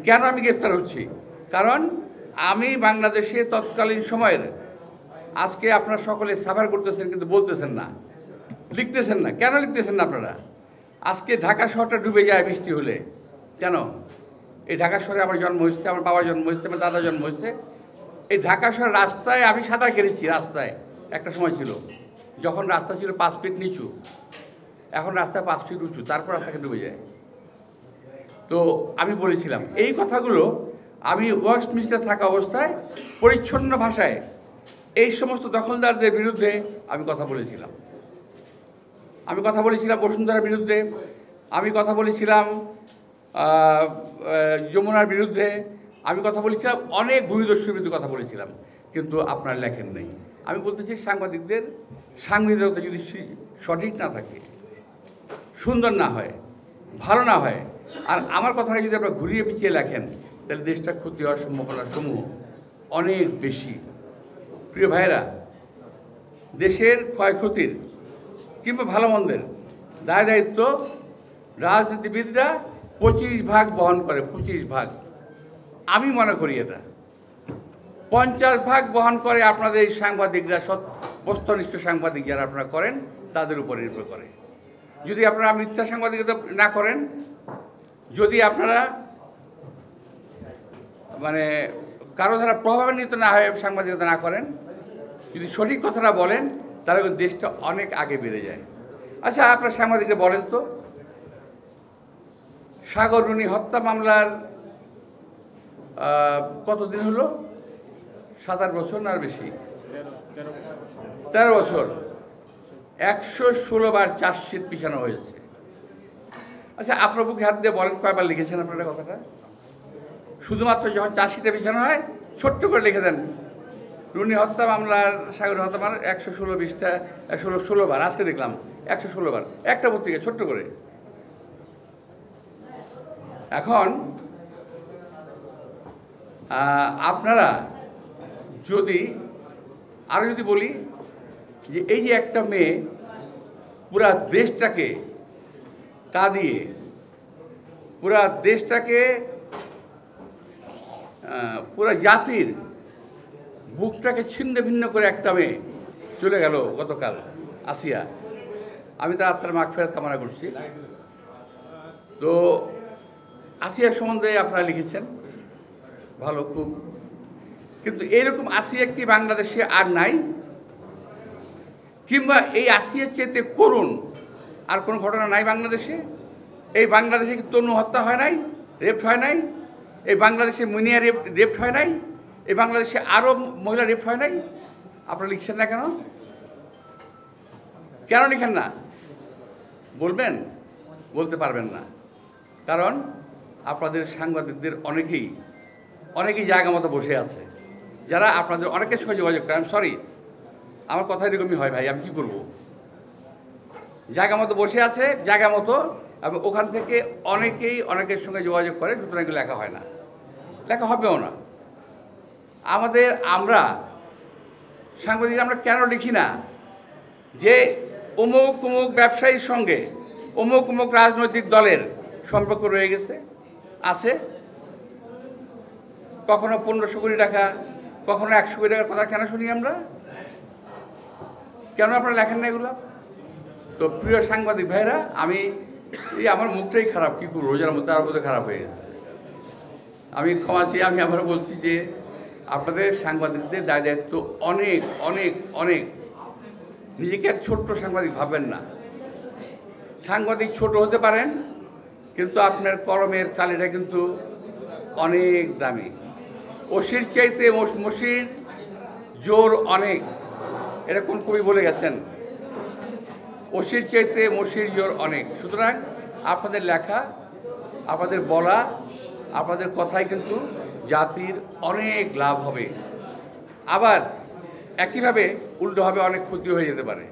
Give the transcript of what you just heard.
কেন আমি গ্রেপ্তার হচ্ছি? কারণ আমি বাংলাদেশে তৎকালীন সময়ের, আজকে আপনারা সকলে সাফার করতেছেন কিন্তু বলতেছেন না, লিখতেছেন না। কেন লিখতেছেন না আপনারা? আজকে ঢাকা শহরটা ডুবে যায় বৃষ্টি হলে। কেন? এই ঢাকা শহরে আমার জন্ম হয়েছে, আমার বাবার জন্ম হয়েছে, আমার দাদার জন্ম হয়েছে। এই ঢাকা শহরের রাস্তায় আমি সাঁতার কেটেছি। রাস্তায় একটা সময় ছিল যখন রাস্তা ছিল 5 ফিট নিচু, এখন রাস্তা 5 ফিট উঁচু, তারপর রাস্তাকে ডুবে যায়। তো আমি বলেছিলাম এই কথাগুলো, আমি ওয়েস্টমিনিস্টার থাকা অবস্থায় পরিচ্ছন্ন ভাষায় এই সমস্ত দখলদারদের বিরুদ্ধে আমি কথা বলেছিলাম। আমি কথা বলেছিলাম বসুন্ধরার বিরুদ্ধে, আমি কথা বলেছিলাম যমুনার বিরুদ্ধে, আমি কথা বলেছিলাম অনেক ভূমিদস্যুর বিরুদ্ধে কথা বলেছিলাম, কিন্তু আপনারা লেখেন নেই। আমি বলতে চাই সাংবাদিকদের সাংবাদিকতা যদি সঠিক না থাকে, সুন্দর না হয়, ভালো না হয়, আর আমার কথাটা যদি আপনারা ঘুরিয়ে পিছিয়ে লেখেন, তাহলে দেশটা ক্ষতি হওয়ার সম্ভাবনা সমূহ অনেক বেশি। প্রিয় ভাইয়েরা, দেশের ক্ষয়ক্ষতির কিংবা ভালো মন্দের দায় দায়িত্ব রাজনীতিবিদরা 25% বহন করে। 25%, আমি মনে করি এটা 50% বহন করে আপনাদের এই সাংবাদিকরা, বস্তুনিষ্ঠ সাংবাদিক যারা আপনারা করেন তাদের উপর নির্ভর করে। যদি আপনারা মিথ্যা সাংবাদিকতা না করেন, যদি আপনারা মানে কারো দ্বারা প্রভাবান্বিত না হয়ে সাংবাদিকতা না করেন, যদি সঠিক কথাটা বলেন, তাহলে কিন্তু দেশটা অনেক আগে বেড়ে যায়। আচ্ছা, আপনার সাংবাদিকরা বলেন তো, সাগর রুনি হত্যা মামলার কতদিন হলো? 7-8 বছর না আর বেশি? 13 বছর। 116 বার চার্জশিট পিছানো হয়েছে। আচ্ছা, আপনার বুকে হাত দিয়ে বলেন কয়বার লিখেছেন আপনারা কথাটা? শুধুমাত্র যখন চার্জশিটে পিছানো হয় ছোট্ট করে লিখে দেন রুনি হত্যা মামলার, সাগর হত্যা মামলার 116 বার। আজকে দেখলাম 116 বার, একটা পত্রিকা ছোট্ট করে। এখন আপনারা যদি আরও যদি বলি যে এই যে একটা মেয়ে পুরা দেশটাকে কাঁদিয়ে, পুরা দেশটাকে, পুরা জাতির বুকটাকে ছিন্ন ভিন্ন করে একটা মেয়ে চলে গেল গতকাল, আসিয়া। আমি তার আত্মার মাগফিরাত কামনা করছি। তো আসিয়ার সম্বন্ধে আপনারা লিখেছেন, ভালো, খুব। কিন্তু এইরকম আসিয়া কি বাংলাদেশে আর নাই? কিংবা এই আসিয়ার চেয়ে করুণ আর কোনো ঘটনা নাই বাংলাদেশে? এই বাংলাদেশে কি তনু হত্যা হয় নাই, রেপ্ট হয় নাই? এই বাংলাদেশে মুনিয়া রেপ্ট হয় নাই? এই বাংলাদেশে আরও মহিলা রেপ্ট হয় নাই? আপনারা লিখছেন না কেন? কেন লিখেন না? বলবেন? বলতে পারবেন না, কারণ আপনাদের সাংবাদিকদের অনেকেই জায়গা মতো বসে আছে, যারা আপনাদের অনেকের সঙ্গে যোগাযোগ করেন। সরি, আমার কথা এরকমই হয় ভাই, আমি কী করব? জায়গা মতো বসে আছে, জায়গা মতো, এবং ওখান থেকে অনেকের সঙ্গে যোগাযোগ করে, সুতরাং লেখা হয় না, লেখা হবেও না। আমরা সাংবাদিক আমরা কেন লিখি না যে অমুক অমুক ব্যবসায়ীর সঙ্গে অমুক অমুক রাজনৈতিক দলের সম্পর্ক রয়ে গেছে, আছে? কখনো 1500 কোটি টাকা, কখনো 100 কোটি টাকার কথা কেন শুনি আমরা? কেন আপনারা লেখেন না এগুলো? তো প্রিয় সাংবাদিক ভাইরা, আমার মুখটাই খারাপ, কী করবো, রোজার মধ্যে আর মধ্যে খারাপ হয়ে গেছে। আমি ক্ষমা চেয়ে আমি আবারও বলছি যে আপনাদের সাংবাদিকদের দায় দায়িত্ব অনেক অনেক অনেক। নিজেকে এক ছোট্ট সাংবাদিক ভাববেন না। সাংবাদিক ছোট হতে পারেন, কিন্তু আপনার কলমের কালিটা কিন্তু অনেক দামি। অসির চাইতে মসির জোর অনেক, এটা কোন কবি বলে গেছেন? অসির চাইতে মসির জোর অনেক। সুতরাং আপনাদের লেখা, আপনাদের বলা, আপনাদের কথাই কিন্তু জাতির অনেক লাভ হবে, আবার একইভাবে উল্টোভাবে অনেক ক্ষতি হয়ে যেতে পারে।